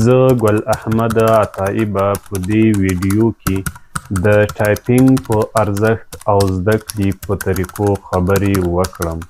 زه ګل احمد عطایي به په دې ویډیو کې د ټایپینګ په ارزښت او زده کړې په طریقو خبرې وکړم.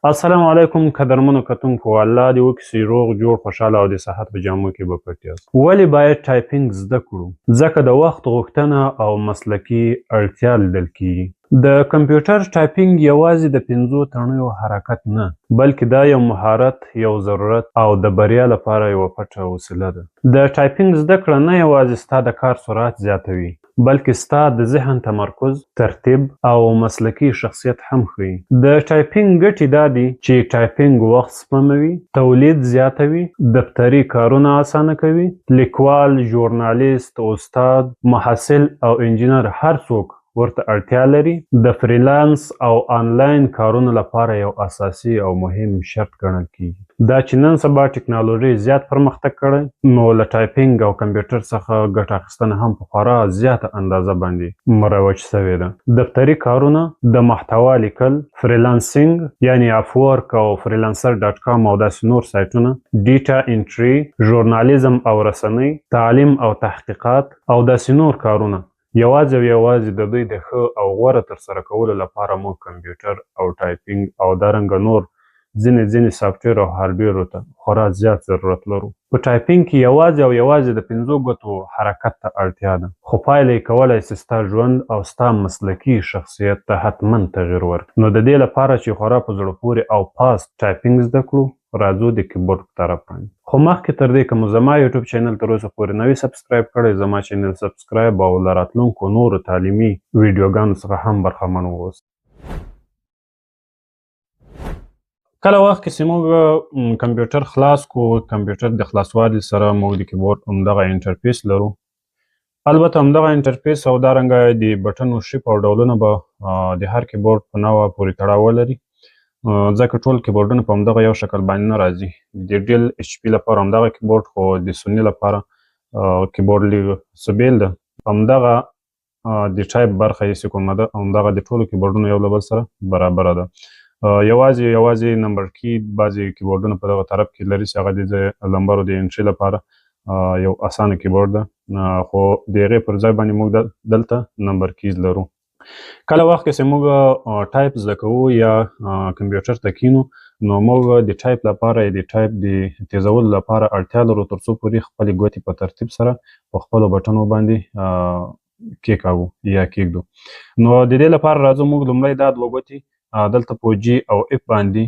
السلام علیکم قدرمنو کتونکو، الله دې وکړي چې روغ جوړ خوشحاله او د صحت په جامو کې به پټ یاست. ولې باید ټایپینګ زده کړو؟ ځکه د وخت غوښتنه او مسلکي اړتیا لیدل کیږي. د کمپیوټر ټایپینګ یوازې د 5 تڼیو حرکت نه، بلکې دا یو مهارت، یو ضرورت او د بریا لپاره یوه پټه وسیله ده. د ټایپینګ زده کړه نه یوازې ستا د کار سرعت زیاتوي، بلکې ستا د ذهن تمرکز، ترتیب او مسلکي شخصیت هم ښیي. د ټایپینګ ګټې دا دي چې ټایپینګ وخت سپموي، تولید زیاتوي، دفتري کارونه اسانه کوي. لیکوال، ژورنالیست، استاد، محصل او انجینر هر څوک ورته اړتیا لري. د فریلانس او آنلاین کارونو لپاره یو اساسي او مهم شرط ګڼل کیږي. دا چې نن سبا ټکنالوژي زیات پرمختګ کړی، نو له ټایپینګ او کمپیوټر څخه ګټه اخیستنه هم په خورا زیاته اندازه باندې مروج شوې ده. دفتري کارونه، د محتوا لیکل، فریلانسینګ یعنی افورک او فریلانسر ډاټ کام او داسې نور سایټونه، ډیټا انټري، ژورنالیزم او رسنۍ، تعلیم او تحقیقات او داسې نور کارونه یوازې د دوی د ښه او غوره ترسره کولو لپاره موږ کمپیوټر او ټایپینګ او دارنګه نور ځینې سافټویر او هارډویرو ته خورا زیات ضرورت لرو. په ټایپینګ کې یوازې د 5 ګوتو حرکت ته اړتیا ده، خو پایله یې کولی سي ستا ژوند او ستا مسلکي شخصیت ته حتما تغیر ورکړي. نو د دې لپاره چې خورا په زړه پورې او فاست ټایپینګ زده کړو، راځو د کیبورډ په طرف باندې. خو مخکې تر دې که مو زما یوټیوب چینل تر اوسه پورې نه وي سبسکرایب کړی، زما چینل سبسکرایب او له راتلونکو نورو تعلیمي ویډیوګانو څخه هم برخمن واوسئ. کله وخت کې چې موږ کمپیوټر خلاص کو، کمپیوټر د خلاصوالي سره موږ د کیبورډ همدغه انټرفیس لرو. البته همدغه انټرفیس او دارنګه د بټنو شیپ او ډولونه به د هر کیبورډ په نوعه پورې تړاو ولري، ځکه ټول کیبورډونه په همدغه یو شکل باندې نه راځي. د ډیل ایچ پي لپاره همدغه کیبورډ، خو د سوني لپاره کیبورډ لږ څه بیل ده. همدغه د ټایپ برخه یې چې کومه ده، همدغه د ټولو کیبورډونو یو له بل سره برابره ده. یوازې نمبر کی بعضې کیبورډونه په دغه طرف کې لري چې هغه د لمبرو د انټري لپاره یو اسانه کیبورډ ده، خو د هغې پر ځای باندې موږ دلته نمبر کیز لرو. کله وخت کې چې موږ ټایپ زده کوو یا کمپیوټر ته کینو، نو موږ د ټایپ لپاره د ټایپ د تیزولو لپاره اړتیا لرو تر څو پورې خپلې ګوتې په ترتیب سره په خپلو بټنو باندې کیکاږو یا کیږدو. نو د دې لپاره راځو موږ لومړی دا 2 ګوتې دلته په جی او اف باندې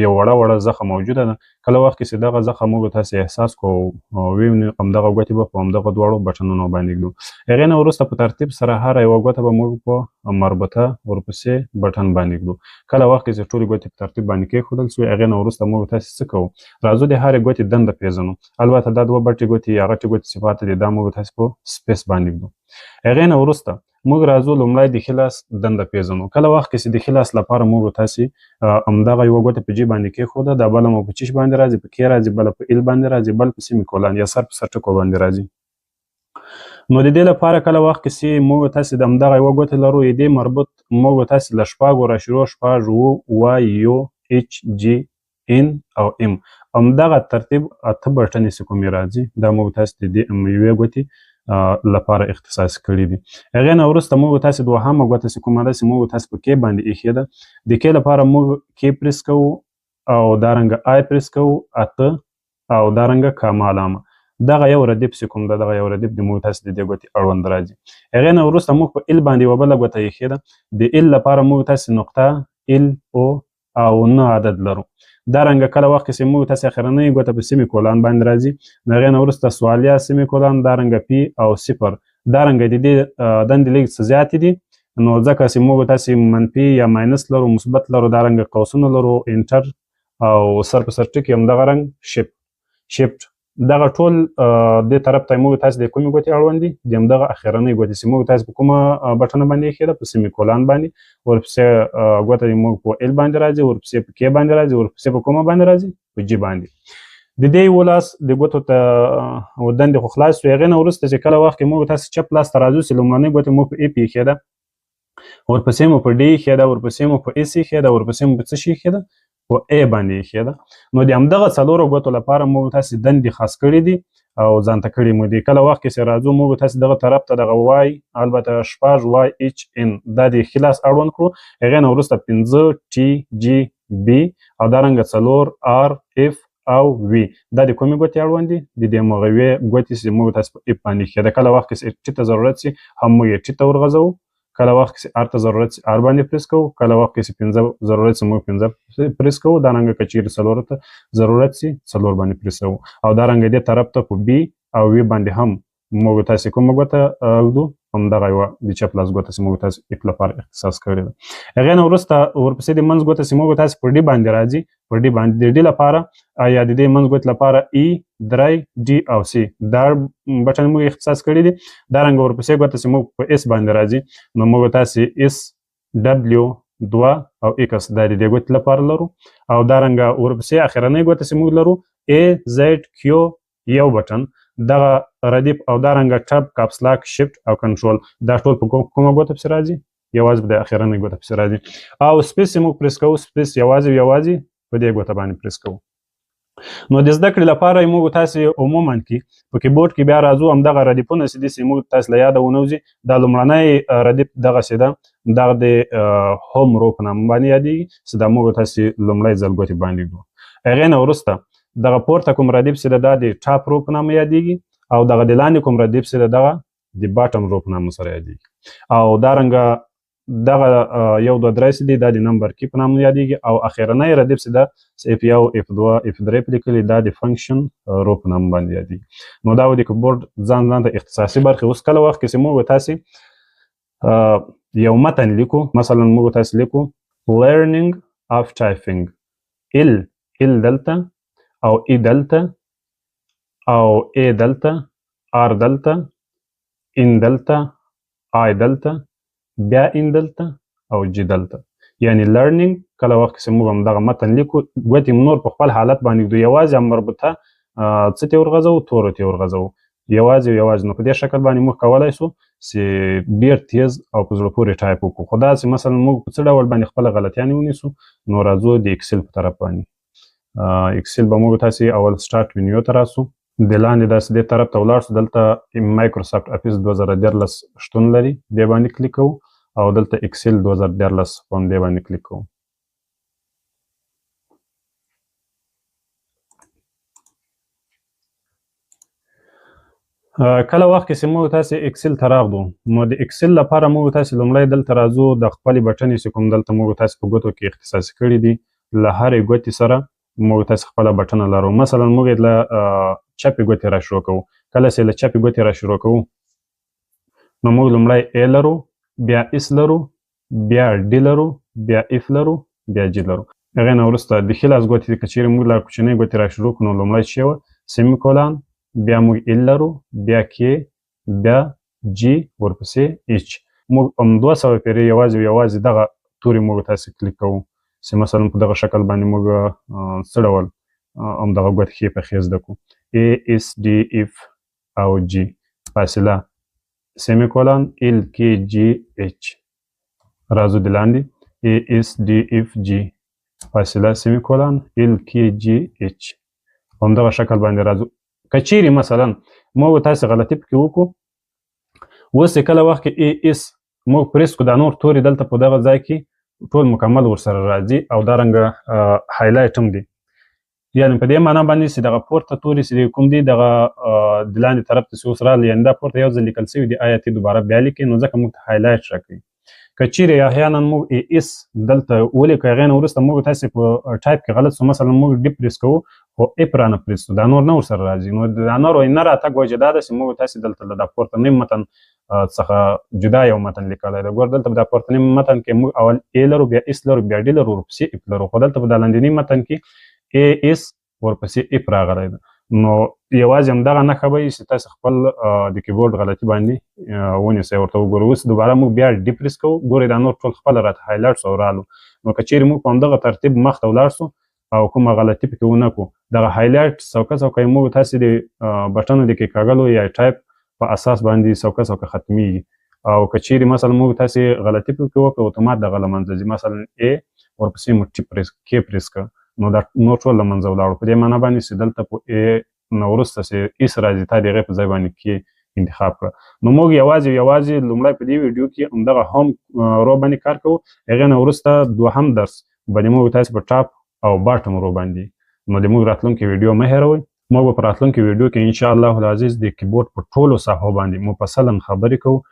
یو وړه زخه موجوده ده. کله وخت کې چې دغه زخه موږ تاسې احساس کوو، ووینو همدغه ګوتې به په همدغه دواړو بټنونو باندې ږدو. هغې نه وروسته په ترتیب سره هره یوه ګوته به موږ په مربوطه ورپسې بټن باندې ږدو. کله وخت کې چې ټولې ګوتې په ترتیب باندې کېښودل سوې، هغې نه وروسته موږ تاسې څه کوو؟ راځو د هرې ګوتې دنده پیژنو. البته دا 2 بټې ګوتې یا غټې ګوتې چې پاتې دي، دا موږ تاسې په سپیس باندې ږدو. هغې نه وروسته موږ راځو لومړی د ښي لاس دنده پیژنو. کله وخت کې چې د ښي لاس لپاره موږ تاسې همدغه یوه ګوته په جی باندې کېښوده، دا بله مو په چش باندې راځي، په کې راځي، بله په ایل باندې راځي، بل په سیمي کولن یا سر په سر ټکو باندې راځي. نو د دې لپاره کله وخت کې چې موږ تاسې د همدغه یوه ګوتې لرو، د دې مربوط موږ تاسې له شپږو راشروع 6 و یو ایچ جی ان او ام همدغه ترتیب 8 بټنې چې کومې راځي، دا موږ تاسې د دې یوې ګوتې لپاره اختصاص کړي دي. هغې نه وروسته موږ تاسې 2مه ګوته چې کومه ده چې موږ تاسې په کې باندې ایښې ده، د کې لپاره موږ کې پریس کوو او دارنګه آی پریس کوو 8 او دارنګه کامه علامه. دغه یو ردیف چې کوم ده، دغه یو ردیف د موږ تاسې د دې ګوتې اړوند راځي. هغې نه وروسته موږ په ایل باندې یوه بله ګوته ایښې ده، د ایل لپاره موږ تاسې نقطه ایل او 9 عدد لرو. دارنګه کله وخت کې چې موږ تاسې اخرنۍ ګوته په سیمي کولان باندې راځي، نو هغې نه وروسته سوالیه سیمي کولان، دارنګه پی او 0. دارنګه د دې دندې لږ څه زیاتې دي، نو ځکه چې موږ تاسې منفي یا ماینس لرو، مثبت لرو، دارنګه قوسونه لرو، انټر او سر په سر ټکي همدغه رنګ شیفټ. دغه ټول دې طرف ته موږ تاسې د کومې ګوتې اړوند دي؟ د همدغه اخرنۍ ګوتې چې موږ تاسې په کومه بټنه باندې ایښې ده، په سیمي کولان باندې، ورپسې ګوته د موږ په ایل باندې راځي، ورپسې په کې باندې راځي، ورپسې په کومه باندې راځي؟ په جي باندې. د دې 1 لاس د ګوتو ته دندې خو خلاص شوې. هغې نه وروسته چې کله وخت کې موږ تاسې چپ لاس ته راځو چې لومړنۍ ګوتې مو په اف ایښې ده، ورپسې مو په ډي ایښې ده، ورپسې مو په اس ایښې ده، ورپسې مو په څه شي ایښې ده؟ په ای باندې ایښې ده. نو د همدغه څلورو ګوتو لپاره موږ تاسې دندې خاص کړي دي او ځانته کړي مو دي. کله وخت کې چې راځو موږ تاسې دغه طرف ته دغه وای البته 6YHN دا د ښي لاس اړوند کړو، هغې نه وروسته 5TGB او دارنګه 4RF او وي دا د کومې ګوتې اړوند دي؟ د دې مغوي ګوتې چې موږ تاسې په اف باندې ښیده. کله وخت کې ټي ته ضرورت سي هم موږ یې ټي ته ورغځوو، کله وخت کې ار ته ضرورت سي ار باندې پریس کوو، کله وخت کې 5 ضرورت سي موږ 5 پریس کوو، دارنګه که چیرې 4 ته ضرورت سي 4 باندې پریسوو. او دارنګه دې طرف ته په بي او وي باندې هم موږ تاسې کومه ګوته ږدو؟ همدغه یوه د چپ لاس ګوته چې موږ تاسې اف لپاره اختصاص کړې ده. هغې نه وروسته ورپسې د منځ ګوته چې موږ تاسې په ډي باندې راځي، په ډي باندې د ډي لپاره یا د دې منځ ګوتې لپاره ای 3 ډي او سي دا بټن موږ اختصاص کړي دي. دارنګه ورپسې ګوته چې موږ په اس باندې راځي نو موږ تاسې اس W 2 او اکس دا د دې ګوتې لپاره لرو. او دارنګه ورپسې اخرنۍ ګوته چې موږ لرو AZQ یو بټن دغه ردیف او دارنګه ټب کاپس لاک شفت او کنټرول دا ټول په کومه ګوته پسې راځي؟ یوازې په د اخرنۍ ګوته پسې راځي. او سپیس چې موږ پریس کوو، سپیس یوازې په دې ګوته باندې پریس کوو. نو د زده کړې لپاره موږ تاسې عموما کې په کیبورډ کې بیا راځو همدغه ردیفونه چې دي چې موږ تاسې له یاده ونوځي دا لومړنی ردیف دغسې ده، دغه د هوم رو په نامه باندې یادېږي چې دا موږ تاسې لومړی ځل ګوتې باندې ږدو. هغې نه وروسته دغه پورته کوم ردیف چې ده دا د ټاپ رو په نامه یادېږي او دغه د لاندې کوم ردیف چې ده دغه د باټم رو په نامه سره یادېږي. او دارنګه دغه 1 2 3 چې دی دا د نمبر کی په نامه یادېږي. او اخرنی ردیف چې ده F1 F2 F3 په لیکلي دا د فنکشن رو په نامه باندې یادېږي. نو دا و د کیبورډ ځانته اختصاصي برخې. اوس کله وخت کې چې موږ تاسې یو متن لیکو، مثلا موږ تاسې لیکو learning of typing ال دلته او ای دلته او ای دلته ار دلته ان دلته آی دلته بیا ان دلته او جی دلته. یعنی لرنینګ کله وخت چې موږ همدغه متن لیکو ګوتې نور په خپل حالت باندې ږدو، یوازې مربوطه څه ته ورغځوو؟ تورو ته ورغځوو، یوازې. نو په دې شکل باندې موږ کولی شو چې ډېر تیز او په زړه پورې ټایپ وکړو. خو داسې مثلا موږ په څه ډول باندې خپله غلطیانې ونیسو؟ نو راځو د اکسل په طرف باندې. اکسل به موږ تاسې اول سټارټ وینیو ته راسو، د لاندې داسې دې طرف ته ولاړ سو، دلته مایکروسافټ افیس 2013 شتون لري، دې باندې کلیک کوو او دلته اکسل 2013 په همدې باندې کلیک کوو. کله وخت کې چې موږ تاسې اکسل ته راغلو نو د اکسل لپاره موږ تاسې لومړی دلته راځو، د خپلې بټنې چې کوم دلته موږ تاسې په ګوتو کې اختصاصي کړي دي له هرې ګوتې سره موږ تاسې خپله بټنه لرو. مثلا موږ یې له چپې ګوتې را شروع کوو. کله چې له چپې ګوتې را شروع کوو نو موږ لومړی ا لرو، بیا اس لرو، بیا ډي لرو، بیا اف لرو، بیا جي لرو. هغې نه وروسته د ښي لاس ګوتې که چیرې موږ له کوچنۍ ګوتې را شروع کړو نو لومړی چې وه سیمي کولان، بیا موږ ال لرو، بیا کې، بیا جي، ورپسې ایچ. موږ 200 پېرې یوازې دغه تورې موږ تاسې کلیک کوو چې مثلا په دغه شکل باندې موږ څه ډول همدغه ګوتې ښې پخې زده کړو. A S D F او G فاصله سیمي کولان ال کې جي ایچ. راځو د لاندې A S D F G فاصله سیمي کولان ال کې جي ایچ. همدغه شکل باندې راځو. که چیرې مثلا موږ تاسې غلطي پکې وکړو، اوس چې کله وخت کې A S موږ پریس کړو دا نور تورې دلته په دغه ځای کې ټول مکمل ورسره راځي او دارنګه هایلایټ هم دي. یعنې په دې معنا باندې چې دغه پورته تورې چې کوم دي دغه د لاندې طرف ته چې اوس راغلي، یعنې دا پورته یو ځل لیکل سوي دي، آیا ته دوباره بیا لیکې نو ځکه موږ ته هایلایټ راکوي. که چیرې احیانا موږ A S دلته ولیکو، هغې نه وروسته موږ تاسې په ټایپ کې غلط سو، مثلا موږ ډي پریس کوو خو اف رانه پریس سو، دا نور نه ورسره راځي. نو دا نور نه راتګ وجه دا ده چې موږ تاسې دلته له دا پورتني متن څخه جدا یو متن لیکلی دی. ګوره دلته په دا پورتني متن کې موږ اول A لرو، بیا اس لرو، بیا ډي لرو، ورپسې اف لرو. خو دلته په دا لاندني متن کې A S ورپسې اف راغلی ده. نو یوازې همدغه نښه به وي چې تاسې خپل د کیبورډ غلطي باندې ونیسئ، ورته وګورئ. اوس دوباره موږ بیا ډي پریس کوو، ګورئ دا نور ټول خپله راته هایلایټ سو او رالو. نو که چیرې موږ په همدغه ترتیب مخ ته ولاړ سو او کومه غلطي پکې ونه کړو، دغه هایلایټ څوکه یې موږ تاسې د بټنو د کېکاږلو یا ټایپ په اساس باندې څوکه ختمیږي. او که چیرې مثلا موږ تاسې غلطي پکې وکړو اتومات دغه له منځه ځي. مثلا A ورپسې موږ کې پریس کړه نو دا نور ټول له منځه ولاړو. په دې معنا باندې چې دلته په A نه وروسته چې ایس راځي تا د هغې په ځای باندې کې انتخاب کړه. نو موږ یوازې لومړی په دې ویډیو کې همدغه هوم رو باندې کار کوو. هغې نه وروسته دوهم درس باندې موږ تاسې په ټاپ او باټم رو باندې. نو د موږ راتلونکي ویډیو مه هېروئ. موږ به په راتلونکي ویډیو کې انشاءالله العزیز د کیبورډ په ټولو ساحو باندې مفصلا خبرې کوو.